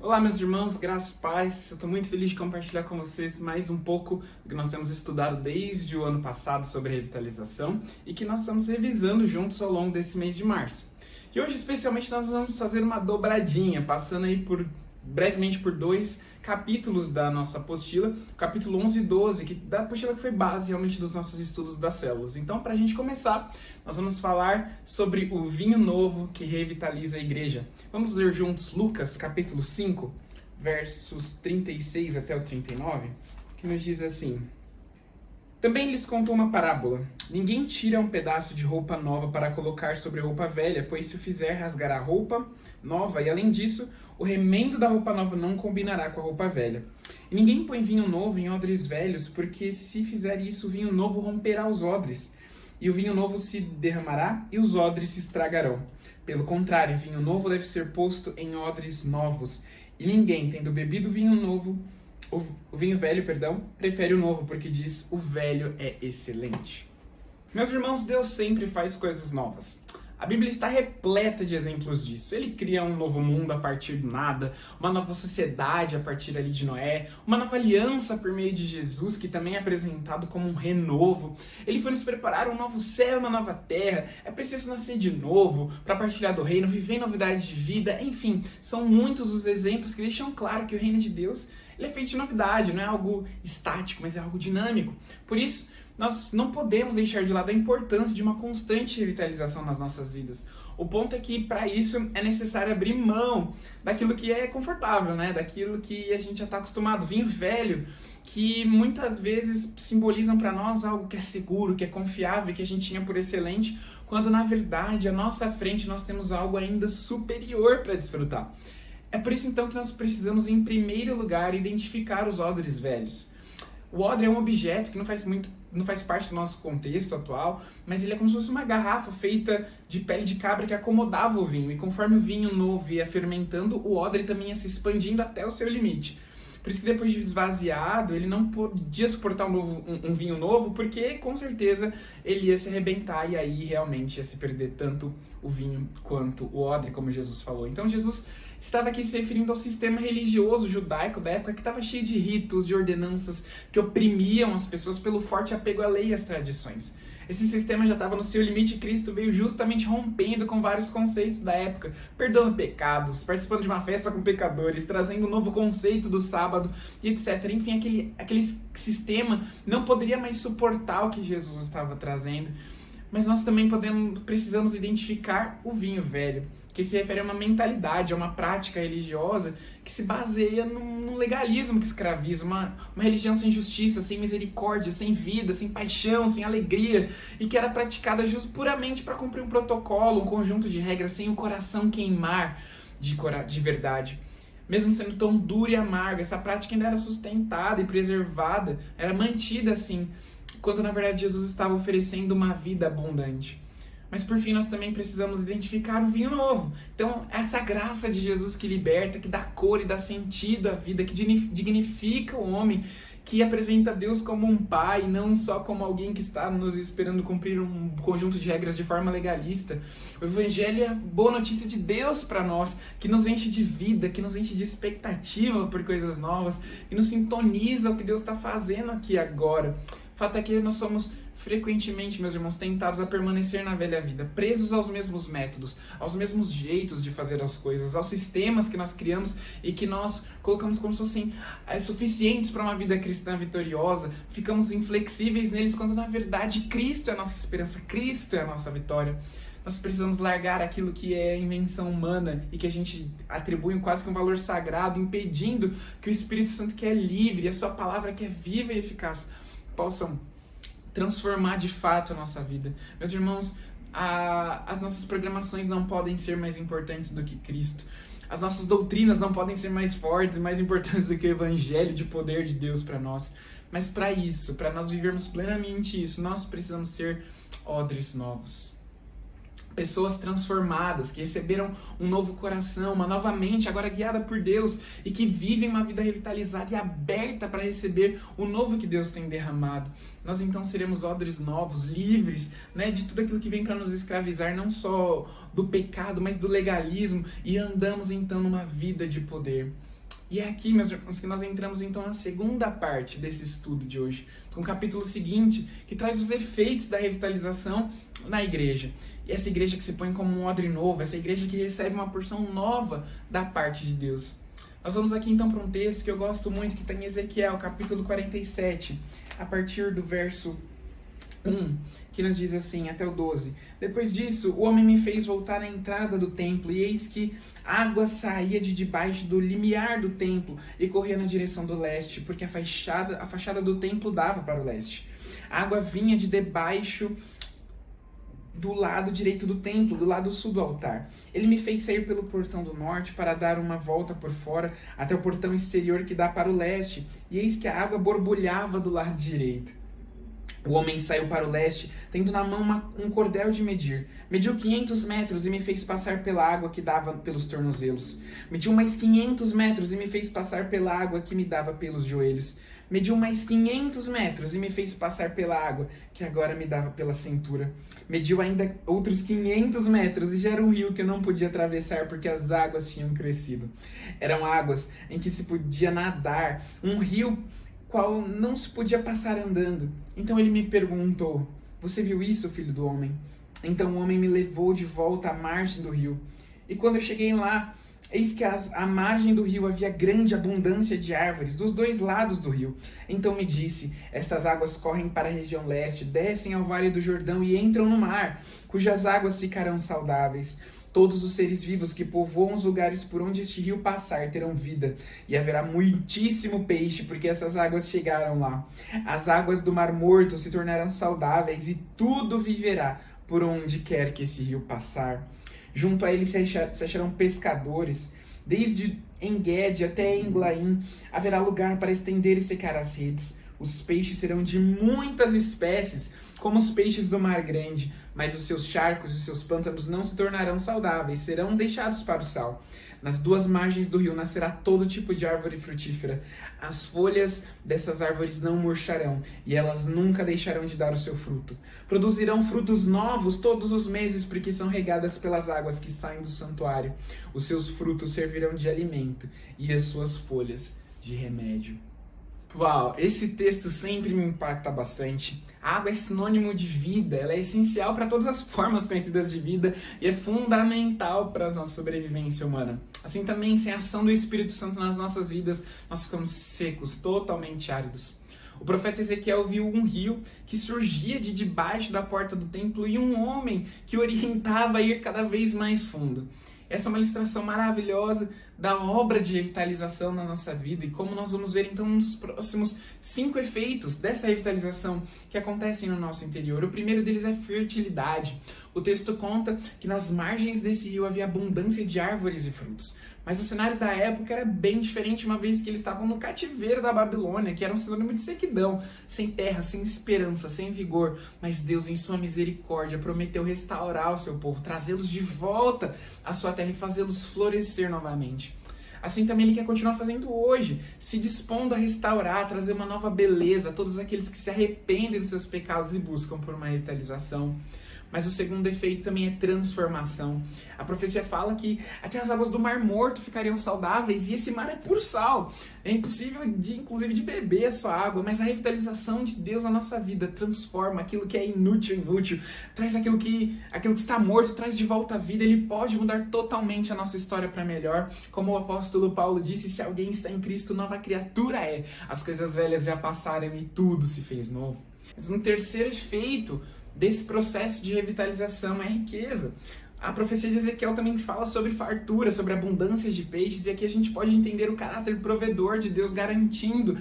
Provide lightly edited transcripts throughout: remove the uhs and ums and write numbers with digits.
Olá, meus irmãos, graças e paz. Eu estou muito feliz de compartilhar com vocês mais um pouco do que nós temos estudado desde o ano passado sobre revitalização e que nós estamos revisando juntos ao longo desse mês de março. E hoje, especialmente, nós vamos fazer uma dobradinha, passando aí brevemente por dois capítulos da nossa apostila, o capítulo 11 e 12, da apostila que foi base realmente dos nossos estudos das células. Então, para a gente começar, nós vamos falar sobre o vinho novo que revitaliza a igreja. Vamos ler juntos Lucas, capítulo 5, versos 36 até o 39, que nos diz assim: Também lhes contou uma parábola. Ninguém tira um pedaço de roupa nova para colocar sobre roupa velha, pois se o fizer, rasgará a roupa nova, e além disso, o remendo da roupa nova não combinará com a roupa velha. E ninguém põe vinho novo em odres velhos, porque se fizer isso, o vinho novo romperá os odres, e o vinho novo se derramará, e os odres se estragarão. Pelo contrário, vinho novo deve ser posto em odres novos, e ninguém, tendo bebido o vinho velho, prefere o novo, porque diz, o velho é excelente. Meus irmãos, Deus sempre faz coisas novas. A Bíblia está repleta de exemplos disso. Ele cria um novo mundo a partir do nada, uma nova sociedade a partir ali de Noé, uma nova aliança por meio de Jesus, que também é apresentado como um renovo. Ele foi nos preparar um novo céu e uma nova terra. É preciso nascer de novo para partilhar do reino, viver em novidade de vida. Enfim, são muitos os exemplos que deixam claro que o reino de Deus ele é feito de novidade, não é algo estático, mas é algo dinâmico. Por isso, nós não podemos deixar de lado a importância de uma constante revitalização nas nossas vidas. O ponto é que, para isso, é necessário abrir mão daquilo que é confortável, né? Daquilo que a gente já está acostumado. Vinho velho, que muitas vezes simbolizam para nós algo que é seguro, que é confiável, que a gente tinha por excelente, quando, na verdade, à nossa frente nós temos algo ainda superior para desfrutar. É por isso, então, que nós precisamos, em primeiro lugar, identificar os odres velhos. O odre é um objeto que não faz parte do nosso contexto atual, mas ele é como se fosse uma garrafa feita de pele de cabra que acomodava o vinho. E conforme o vinho novo ia fermentando, o odre também ia se expandindo até o seu limite. Por isso que depois de esvaziado, ele não podia suportar um vinho novo, porque com certeza ele ia se arrebentar e aí realmente ia se perder tanto o vinho quanto o odre, como Jesus falou. Então Jesus estava aqui se referindo ao sistema religioso judaico da época, que estava cheio de ritos, de ordenanças que oprimiam as pessoas pelo forte apego à lei e às tradições. Esse sistema já estava no seu limite e Cristo veio justamente rompendo com vários conceitos da época, perdoando pecados, participando de uma festa com pecadores, trazendo um novo conceito do sábado e etc. Enfim, aquele sistema não poderia mais suportar o que Jesus estava trazendo. Mas nós também precisamos identificar o vinho velho, que se refere a uma mentalidade, a uma prática religiosa que se baseia num legalismo que escraviza, uma religião sem justiça, sem misericórdia, sem vida, sem paixão, sem alegria, e que era praticada puramente para cumprir um protocolo, um conjunto de regras, sem o coração queimar de verdade. Mesmo sendo tão dura e amarga, essa prática ainda era sustentada e preservada, era mantida assim, quando na verdade Jesus estava oferecendo uma vida abundante. Mas por fim nós também precisamos identificar o vinho novo. Então essa graça de Jesus que liberta, que dá cor e dá sentido à vida, que dignifica o homem, que apresenta Deus como um pai, não só como alguém que está nos esperando cumprir um conjunto de regras de forma legalista. O Evangelho é a boa notícia de Deus para nós, que nos enche de vida, que nos enche de expectativa por coisas novas, que nos sintoniza o que Deus está fazendo aqui agora. O fato é que nós somos frequentemente, meus irmãos, tentados a permanecer na velha vida, presos aos mesmos métodos, aos mesmos jeitos de fazer as coisas, aos sistemas que nós criamos e que nós colocamos como se fossem suficientes para uma vida cristã vitoriosa. Ficamos inflexíveis neles, quando na verdade Cristo é a nossa esperança, Cristo é a nossa vitória. Nós precisamos largar aquilo que é invenção humana e que a gente atribui quase que um valor sagrado, impedindo que o Espírito Santo, que é livre, e a sua palavra, que é viva e eficaz, possam transformar de fato a nossa vida. Meus irmãos, as nossas programações não podem ser mais importantes do que Cristo. As nossas doutrinas não podem ser mais fortes e mais importantes do que o Evangelho de poder de Deus para nós. Mas para isso, para nós vivermos plenamente isso, nós precisamos ser odres novos. Pessoas transformadas, que receberam um novo coração, uma nova mente, agora guiada por Deus, e que vivem uma vida revitalizada e aberta para receber o novo que Deus tem derramado. Nós então seremos odres novos, livres, né, de tudo aquilo que vem para nos escravizar, não só do pecado, mas do legalismo, e andamos então numa vida de poder. E é aqui, meus irmãos, que nós entramos então na segunda parte desse estudo de hoje, com o capítulo seguinte, que traz os efeitos da revitalização na igreja. E essa igreja que se põe como um odre novo, essa igreja que recebe uma porção nova da parte de Deus. Nós vamos aqui então para um texto que eu gosto muito, que está em Ezequiel, capítulo 47, a partir do verso 1, que nos diz assim, até o 12. Depois disso, o homem me fez voltar à entrada do templo, e eis que água saía de debaixo do limiar do templo e corria na direção do leste, porque a fachada do templo dava para o leste. A água vinha de debaixo do lado direito do templo, do lado sul do altar. Ele me fez sair pelo portão do norte para dar uma volta por fora até o portão exterior que dá para o leste, e eis que a água borbulhava do lado direito. O homem saiu para o leste, tendo na mão um cordel de medir. Mediu 500 metros e me fez passar pela água que dava pelos tornozelos. Mediu mais 500 metros e me fez passar pela água que me dava pelos joelhos. Mediu mais 500 metros e me fez passar pela água que agora me dava pela cintura. Mediu ainda outros 500 metros e já era um rio que eu não podia atravessar porque as águas tinham crescido. Eram águas em que se podia nadar, um rio qual não se podia passar andando. Então ele me perguntou, você viu isso, filho do homem? Então o homem me levou de volta à margem do rio. E quando eu cheguei lá, eis que à margem do rio havia grande abundância de árvores, dos dois lados do rio. Então me disse, estas águas correm para a região leste, descem ao vale do Jordão e entram no mar, cujas águas ficarão saudáveis. Todos os seres vivos que povoam os lugares por onde este rio passar terão vida, e haverá muitíssimo peixe, porque essas águas chegaram lá. As águas do Mar Morto se tornarão saudáveis, e tudo viverá por onde quer que esse rio passar. Junto a ele se acharão pescadores, desde En-Gedi até Englaim, haverá lugar para estender e secar as redes. Os peixes serão de muitas espécies, como os peixes do mar grande, mas os seus charcos e os seus pântanos não se tornarão saudáveis, serão deixados para o sal. Nas duas margens do rio nascerá todo tipo de árvore frutífera. As folhas dessas árvores não murcharão, e elas nunca deixarão de dar o seu fruto. Produzirão frutos novos todos os meses, porque são regadas pelas águas que saem do santuário. Os seus frutos servirão de alimento, e as suas folhas de remédio. Uau, esse texto sempre me impacta bastante. A água é sinônimo de vida, ela é essencial para todas as formas conhecidas de vida e é fundamental para a nossa sobrevivência humana. Assim também, sem a ação do Espírito Santo nas nossas vidas, nós ficamos secos, totalmente áridos. O profeta Ezequiel viu um rio que surgia de debaixo da porta do templo e um homem que orientava a ir cada vez mais fundo. Essa é uma ilustração maravilhosa da obra de revitalização na nossa vida e como nós vamos ver então nos próximos 5 efeitos dessa revitalização que acontecem no nosso interior. O primeiro deles é fertilidade. O texto conta que nas margens desse rio havia abundância de árvores e frutos. Mas o cenário da época era bem diferente, uma vez que eles estavam no cativeiro da Babilônia, que era um sinônimo de sequidão, sem terra, sem esperança, sem vigor. Mas Deus, em sua misericórdia, prometeu restaurar o seu povo, trazê-los de volta à sua terra e fazê-los florescer novamente. Assim também Ele quer continuar fazendo hoje, se dispondo a restaurar, a trazer uma nova beleza a todos aqueles que se arrependem dos seus pecados e buscam por uma revitalização. Mas o segundo efeito também é transformação. A profecia fala que até as águas do Mar Morto ficariam saudáveis, e esse mar é puro sal. É impossível, inclusive, de beber a sua água, mas a revitalização de Deus na nossa vida transforma aquilo que é inútil, traz aquilo que está morto, traz de volta à vida. Ele pode mudar totalmente a nossa história para melhor. Como o apóstolo Paulo disse, se alguém está em Cristo, nova criatura é. As coisas velhas já passaram e tudo se fez novo. Mas um terceiro efeito desse processo de revitalização é a riqueza. A profecia de Ezequiel também fala sobre fartura, sobre abundância de peixes, e aqui a gente pode entender o caráter provedor de Deus garantindo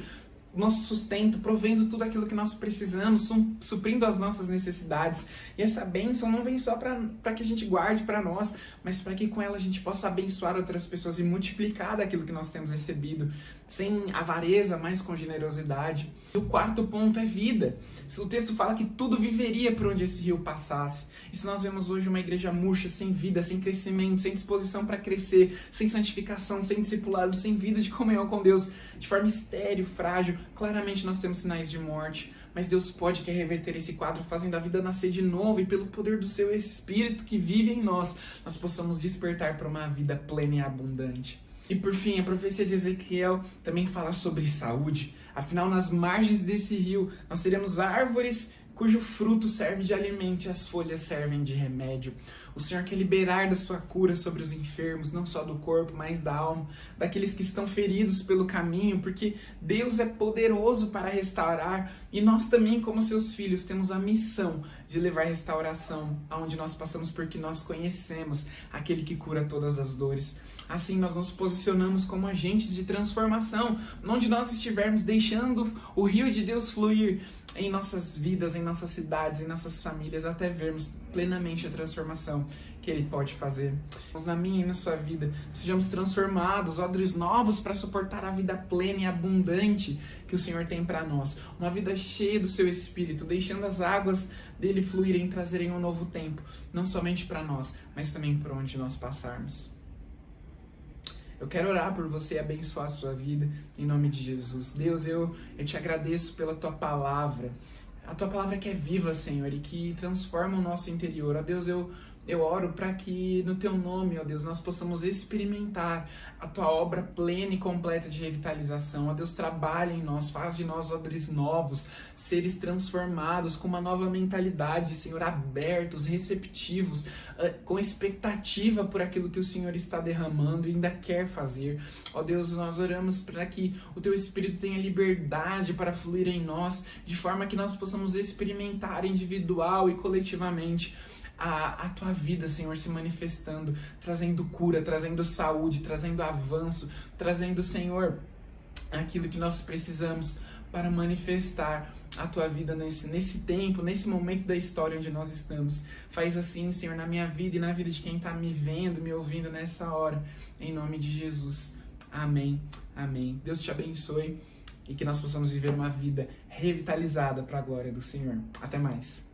nosso sustento, provendo tudo aquilo que nós precisamos, suprindo as nossas necessidades. E essa bênção não vem só para que a gente guarde para nós, mas para que com ela a gente possa abençoar outras pessoas e multiplicar daquilo que nós temos recebido, sem avareza, mas com generosidade. E o quarto ponto é vida. O texto fala que tudo viveria por onde esse rio passasse. E se nós vemos hoje uma igreja murcha, sem vida, sem crescimento, sem disposição para crescer, sem santificação, sem discipulado, sem vida de comunhão com Deus, de forma estéril, frágil, claramente nós temos sinais de morte. Mas Deus pode querer reverter esse quadro, fazendo a vida nascer de novo, e pelo poder do seu Espírito que vive em nós, nós possamos despertar para uma vida plena e abundante. E por fim, a profecia de Ezequiel também fala sobre saúde. Afinal, nas margens desse rio, nós teremos árvores cujo fruto serve de alimento e as folhas servem de remédio. O Senhor quer liberar da sua cura sobre os enfermos, não só do corpo, mas da alma, daqueles que estão feridos pelo caminho, porque Deus é poderoso para restaurar, e nós também, como seus filhos, temos a missão de levar restauração aonde nós passamos, porque nós conhecemos aquele que cura todas as dores. Assim, nós nos posicionamos como agentes de transformação, onde nós estivermos, deixando o rio de Deus fluir em nossas vidas, em nossas cidades, em nossas famílias, até vermos plenamente a transformação que Ele pode fazer. Na minha e na sua vida, sejamos transformados, odres novos para suportar a vida plena e abundante que o Senhor tem para nós. Uma vida cheia do seu Espírito, deixando as águas dele fluírem, trazerem um novo tempo, não somente para nós, mas também por onde nós passarmos. Eu quero orar por você e abençoar a sua vida, em nome de Jesus. Deus, eu te agradeço pela Tua palavra. A Tua palavra que é viva, Senhor, e que transforma o nosso interior. Ó Deus, eu oro para que no Teu nome, ó Deus, nós possamos experimentar a Tua obra plena e completa de revitalização. Ó Deus, trabalha em nós, faz de nós odres novos, seres transformados, com uma nova mentalidade, Senhor, abertos, receptivos, com expectativa por aquilo que o Senhor está derramando e ainda quer fazer. Ó Deus, nós oramos para que o Teu Espírito tenha liberdade para fluir em nós, de forma que nós possamos experimentar individual e coletivamente a Tua vida, Senhor, se manifestando, trazendo cura, trazendo saúde, trazendo avanço, trazendo, Senhor, aquilo que nós precisamos para manifestar a Tua vida nesse tempo, nesse momento da história onde nós estamos. Faz assim, Senhor, na minha vida e na vida de quem está me vendo, me ouvindo nessa hora, em nome de Jesus. Amém, amém. Deus te abençoe e que nós possamos viver uma vida revitalizada para a glória do Senhor. Até mais.